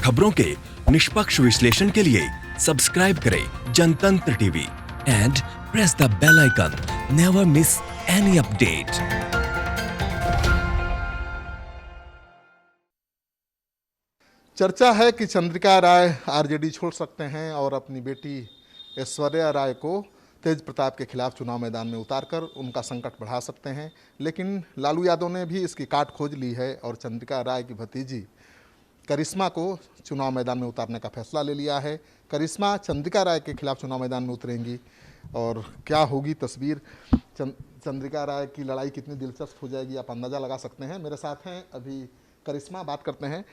खबरों के निष्पक्ष विश्लेषण के लिए सब्सक्राइब करें Jantantra TV and press the bell icon. Never miss any update. चर्चा है कि चंद्रिका राय आरजेडी छोड़ सकते हैं और अपनी बेटी ऐश्वर्या राय को तेज प्रताप के खिलाफ चुनाव मैदान में उतारकर उनका संकट बढ़ा सकते हैं। लेकिन लालू यादव ने भी इसकी काट खोज ली है और चंद्रिका राय की भतीजी करिश्मा को चुनाव मैदान में उतारने का फैसला ले लिया है। करिश्मा चंद्रिका राय के खिलाफ चुनाव मैदान में उतरेंगी और क्या होगी तस्वीर, चंद्रिका राय की लड़ाई कितनी दिलचस्प हो जाएगी, आप अंदाज़ा लगा सकते हैं। मेरे साथ हैं अभी करिश्मा, बात करते हैं।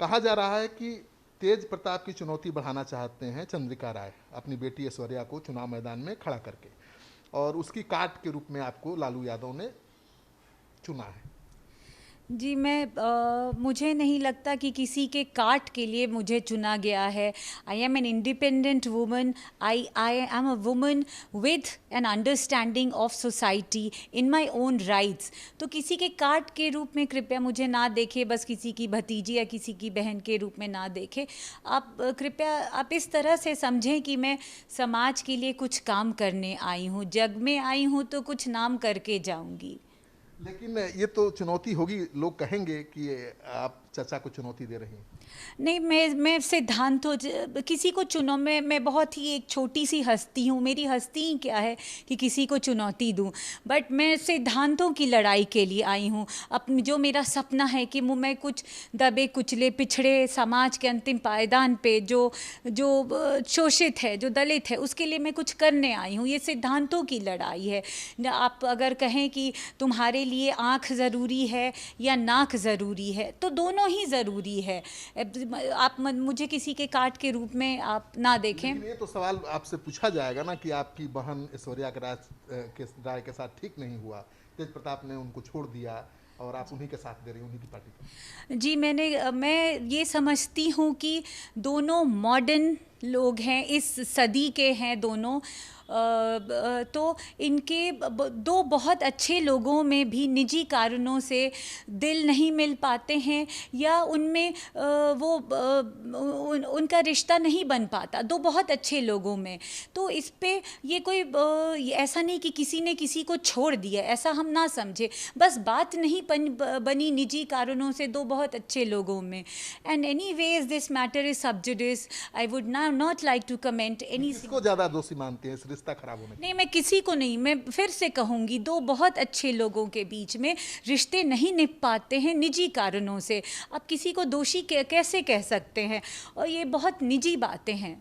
कहा जा रहा है कि तेज प्रताप की चुनौती बढ़ाना चाहते हैं चंद्रिका राय अपनी बेटी ऐश्वर्या को चुनाव मैदान में खड़ा करके, और उसकी काट के रूप में आपको लालू यादव ने चुना है। जी, मुझे नहीं लगता कि किसी के काट के लिए मुझे चुना गया है। I am an independent woman. I am a woman with an understanding of society in my own rights. तो किसी के काट के रूप में कृपया मुझे ना देखें, बस किसी की भतीजी या किसी की बहन के रूप में ना देखें। आप कृपया आप इस तरह से समझें कि मैं समाज के लिए कुछ काम करने आई हूँ, जग में आई हूँ तो कुछ नाम करके जाऊँगी। लेकिन ये तो चुनौती होगी, लोग कहेंगे कि आप चाचा को चुनौती दे रही हैं। नहीं, मैं सिद्धांतों किसी को चुनो। मैं बहुत ही एक छोटी सी हस्ती हूँ। मेरी हस्ती ही क्या है कि किसी को चुनौती दूँ, बट मैं सिद्धांतों की लड़ाई के लिए आई हूँ। अपनी जो मेरा सपना है कि मैं कुछ दबे कुचले पिछड़े समाज के अंतिम पायदान पे जो शोषित है, जो दलित है, उसके लिए मैं कुछ करने आई हूँ। ये सिद्धांतों की लड़ाई है। आप अगर कहें कि तुम्हारे लिए आँख ज़रूरी है या नाक ज़रूरी है, तो दोनों ही ज़रूरी है। आप मुझे किसी के काट के रूप में आप ना देखें। ये तो सवाल आपसे पूछा जाएगा ना कि आपकी बहन ऐश्वर्या राय के साथ ठीक नहीं हुआ, तेज प्रताप ने उनको छोड़ दिया और आप उन्हीं के साथ दे रही, उन्हीं की पार्टी को। जी, मैं ये समझती हूँ कि दोनों मॉडर्न लोग हैं, इस सदी के हैं दोनों। तो इनके दो बहुत अच्छे लोगों में भी निजी कारणों से दिल नहीं मिल पाते हैं या उनमें उनका रिश्ता नहीं बन पाता, दो बहुत अच्छे लोगों में। तो इस पे ये कोई ऐसा नहीं कि किसी ने किसी को छोड़ दिया, ऐसा हम ना समझे। बस बात नहीं बनी निजी कारणों से दो बहुत अच्छे लोगों में। And anyways this matter is sub judice. I would not like to comment any. किसको ज्यादा दोषी मानते हैं इस रिश्ता खराब होने? नहीं, मैं किसी को नहीं। मैं फिर से कहूँगी, दो बहुत अच्छे लोगों के बीच में रिश्ते नहीं निभ पाते हैं निजी कारणों से। आप किसी को दोषी कैसे कह सकते हैं? और ये बहुत निजी बातें हैं।